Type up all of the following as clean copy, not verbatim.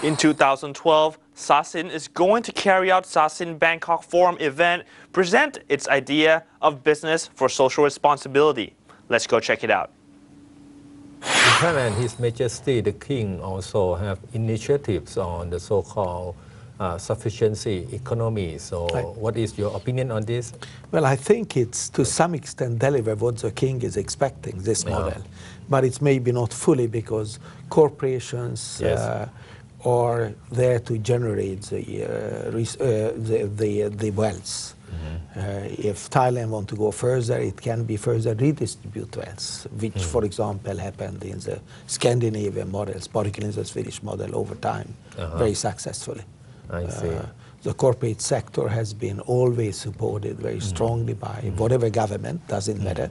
In 2012, Sasin is going to carry out Sasin Bangkok Forum event, present its idea of business for social responsibility. Let's go check it out. In Thailand, His Majesty the King also have initiatives on the so-called sufficiency economy. So what is your opinion on this? Well, I think it's to some extent deliver what the king is expecting, this model. But it's maybe not fully because corporations are there to generate the wealth. If Thailand want to go further, it can be further redistribute wealth, which, for example, happened in the Scandinavian models, particularly in the Swedish model over time, very successfully. I see. The corporate sector has been always supported very strongly by whatever government, doesn't matter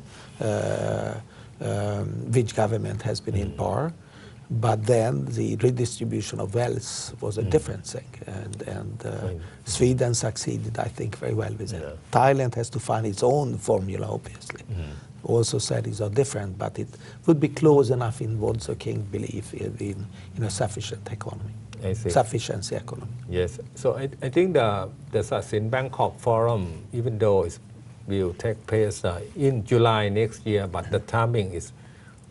which government has been in power. But then the redistribution of wealth was a different thing, and Sweden succeeded, I think, very well with it. Thailand has to find its own formula, obviously. Also salaries are different, but it would be close enough in what the king believes in a sufficient economy, sufficiency economy. Yes, so I think the Sasin Bangkok Forum, even though it will take place in July next year, but the timing is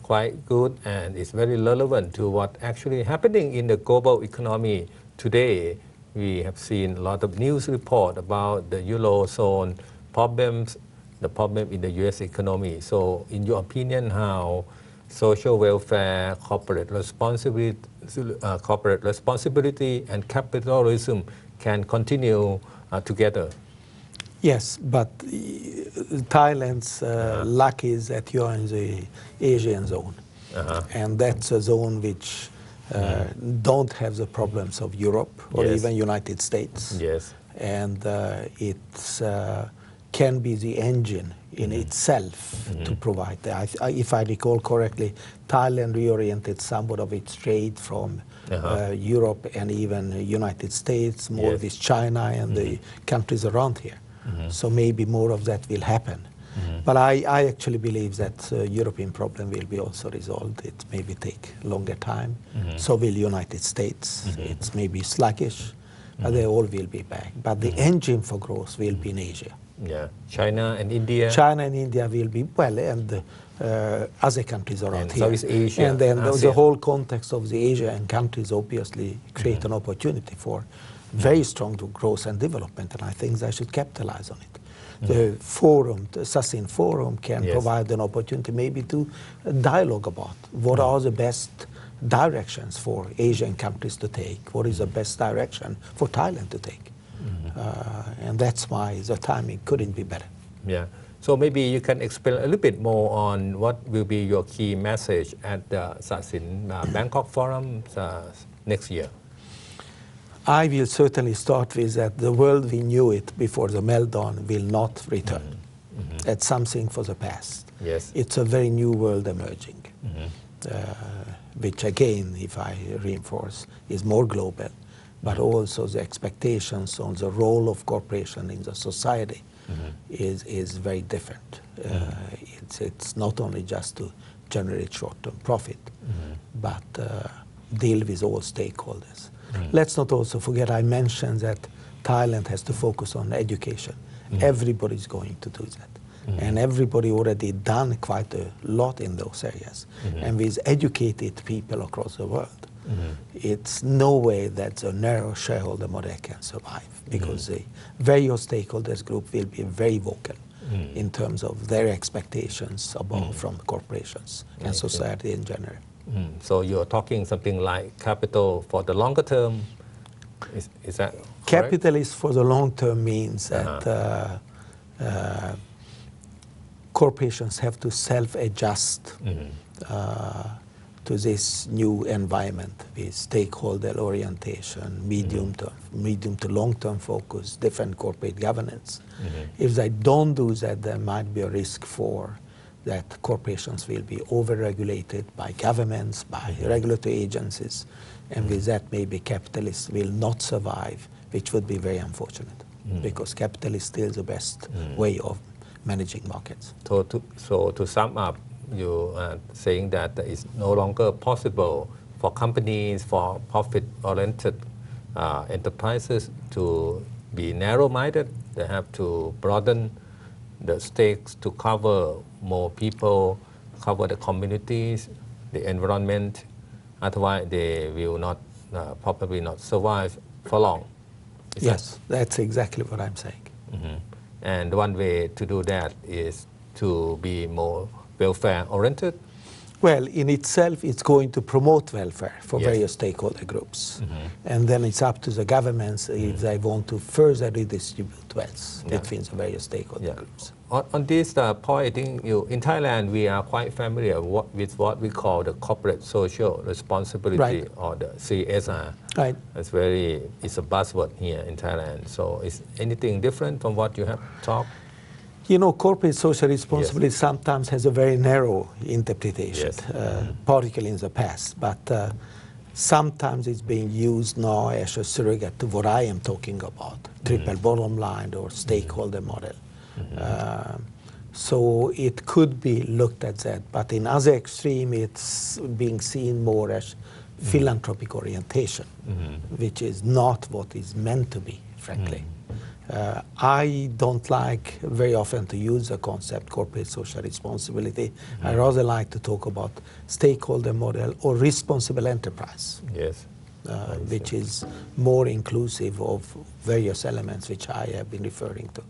quite good and it's very relevant to what actually happening in the global economy today. We have seen a lot of news report about the Eurozone problems, the problem in the US economy. So in your opinion, how social welfare, corporate responsibility and capitalism can continue together? Yes, but Thailand's luck is that you are in the Asian zone. And that's a zone which don't have the problems of Europe or even United States. And it can be the engine in itself to provide that. If I recall correctly, Thailand reoriented somewhat of its trade from Europe and even United States, more with China and the countries around here. So maybe more of that will happen. But I actually believe that European problem will be also resolved. It maybe take longer time. So will United States. It's maybe sluggish, but they all will be back. But the engine for growth will be in Asia. China and India. China and India will be, well, and other countries around here. Southeast Asia. And then the whole context of the Asian countries obviously create an opportunity for very strong growth and development, and I think they should capitalize on it. The forum, the Sasin Forum, can provide an opportunity maybe to dialogue about what are the best directions for Asian countries to take, what is the best direction for Thailand to take. And that's why the timing couldn't be better. So maybe you can explain a little bit more on what will be your key message at the Sasin Bangkok Forum next year. I will certainly start with that the world we knew it before the meltdown will not return. That's something for the past. It's a very new world emerging, which again, if I reinforce, is more global, but also the expectations on the role of corporation in the society is very different. It's not only just to generate short-term profit, but deal with all stakeholders. Let's not also forget, I mentioned that Thailand has to focus on education. Everybody's going to do that. And everybody already done quite a lot in those areas. And with educated people across the world, it's no way that the narrow shareholder model can survive, because the various stakeholders group will be very vocal in terms of their expectations from corporations and society in general. So you're talking something like capital for the longer term, is that correct? Capitalist for the long term means that corporations have to self-adjust to this new environment with stakeholder orientation, medium to long-term focus, different corporate governance. If they don't do that, there might be a risk for that corporations will be over-regulated by governments, by regulatory agencies, and with that maybe capitalists will not survive, which would be very unfortunate, because capital is still the best way of managing markets. So to sum up, you are saying that it's no longer possible for companies, for profit-oriented enterprises to be narrow-minded. They have to broaden the stakes to cover more people, cover the communities, the environment. Otherwise, they will not probably not survive for long. Yes, that's exactly what I'm saying. And one way to do that is to be more welfare-oriented. Well, in itself, it's going to promote welfare for Yes. various stakeholder groups. And then it's up to the governments if they want to further redistribute wealth between the various stakeholder groups. On this point, I think in Thailand, we are quite familiar with what we call the corporate social responsibility, Right. or the CSR. Right. It's a buzzword here in Thailand. So is anything different from what you have talked? You know, corporate social responsibility sometimes has a very narrow interpretation, particularly in the past. But sometimes it's being used now as a surrogate to what I am talking about, triple bottom line or stakeholder model. So it could be looked at that. But in other extreme, it's being seen more as philanthropic orientation, which is not what is meant to be, frankly. I don't like very often to use the concept corporate social responsibility. I rather like to talk about stakeholder model or responsible enterprise, which is more inclusive of various elements which I have been referring to.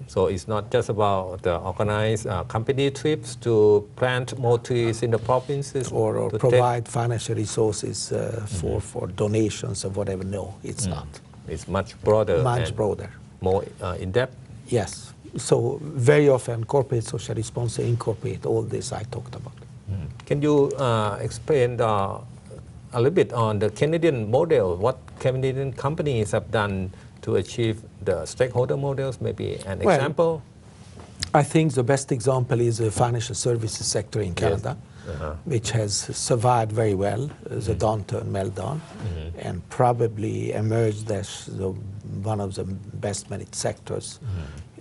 So it's not just about the organized company trips to plant more trees in the provinces? Or provide financial resources for donations or whatever. No, it's not. It's much broader. Much broader. More in-depth? Yes. So very often corporate social responsibility incorporate all this I talked about. Can you explain a little bit on the Canadian model? What Canadian companies have done to achieve the stakeholder models? Maybe an example? I think the best example is the financial services sector in Canada, which has survived very well the downturn, meltdown, and probably emerged as one of the best managed sectors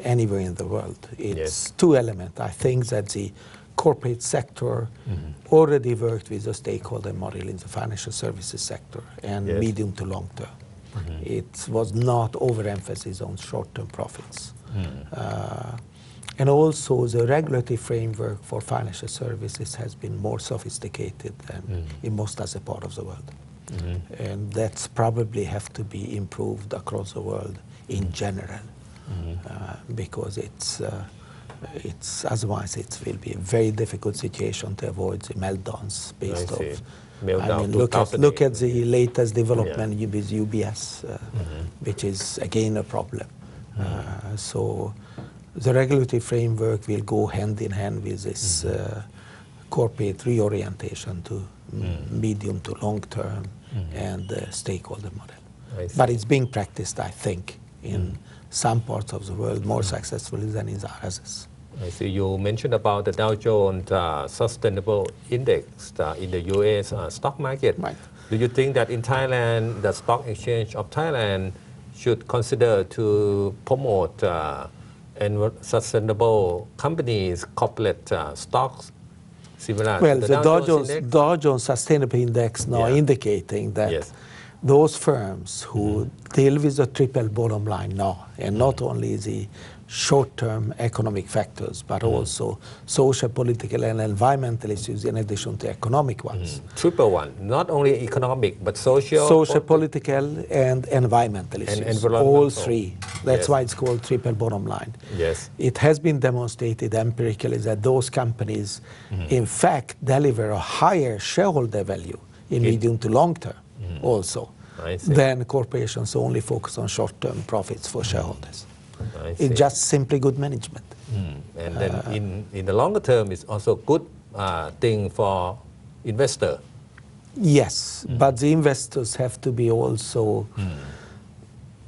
anywhere in the world. It's two elements. I think that the corporate sector already worked with the stakeholder model in the financial services sector and medium to long term. It was not overemphasis on short-term profits. And also the regulatory framework for financial services has been more sophisticated than in most other part of the world. And that's probably have to be improved across the world in general, because it's otherwise it will be a very difficult situation to avoid the meltdowns based off. I mean, look at the latest development with UBS, which is again a problem. So the regulatory framework will go hand in hand with this corporate reorientation to medium to long term and stakeholder model. But it's being practiced, I think, in some parts of the world more successfully than in others. I see. You mentioned about the Dow Jones Sustainable Index in the U.S. Stock market. Right. Do you think that in Thailand, the Stock Exchange of Thailand should consider to promote sustainable companies, corporate stocks, similar well, to the the Dow Jones Sustainable Index now indicating that those firms who deal with the triple bottom line now, and not only the short-term economic factors, but also social, political, and environmental issues in addition to economic ones. Triple one, not only economic, but social, political, and environmental issues. All three. That's why it's called triple bottom line. Yes. It has been demonstrated empirically that those companies, in fact, deliver a higher shareholder value in medium to long term also than corporations only focus on short-term profits for shareholders. It's just simply good management. And then in the longer term, it's also good thing for investor. Yes, but the investors have to be also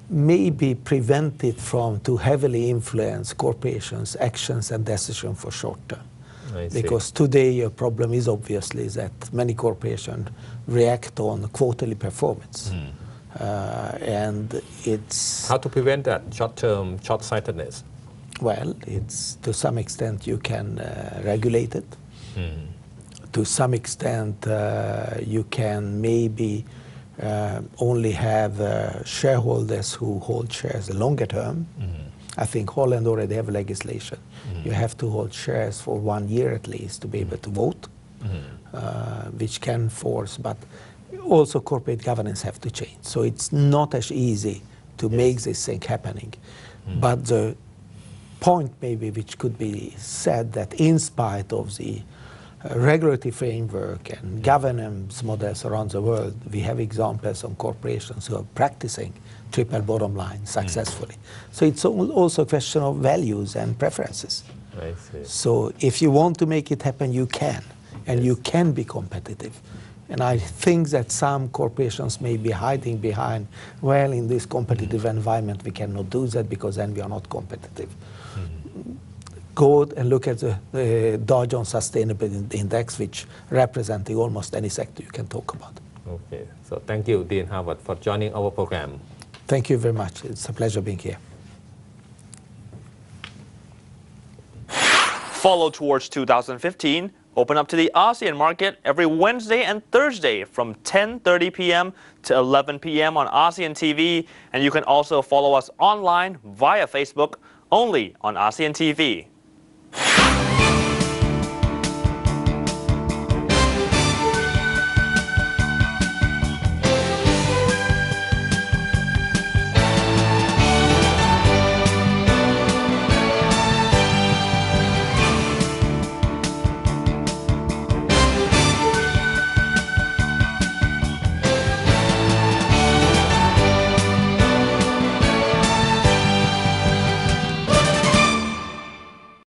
maybe prevented from to heavily influence corporations' actions and decisions for short term. Because today a problem is obviously that many corporations react on quarterly performance. And it's... How to prevent that short-term, short-sightedness? Well, it's to some extent you can regulate it. To some extent, you can maybe only have shareholders who hold shares longer term. I think Holland already have legislation. You have to hold shares for 1 year at least to be able to vote, which can force, but also corporate governance have to change. So it's not as easy to make this thing happening. But the point maybe which could be said that in spite of the regulatory framework and governance models around the world, we have examples of corporations who are practicing triple bottom line successfully. So it's also a question of values and preferences. I see. So if you want to make it happen, you can, and you can be competitive. And I think that some corporations may be hiding behind, well, in this competitive environment, we cannot do that because then we are not competitive. Go and look at the Dow Jones Sustainability Index, which representing almost any sector you can talk about. Okay, so thank you, Dean Howard, for joining our program. Thank you very much. It's a pleasure being here. Follow Towards 2015. Open up to the ASEAN market every Wednesday and Thursday from 10:30 p.m. to 11 p.m. on ASEAN TV. And you can also follow us online via Facebook only on ASEAN TV.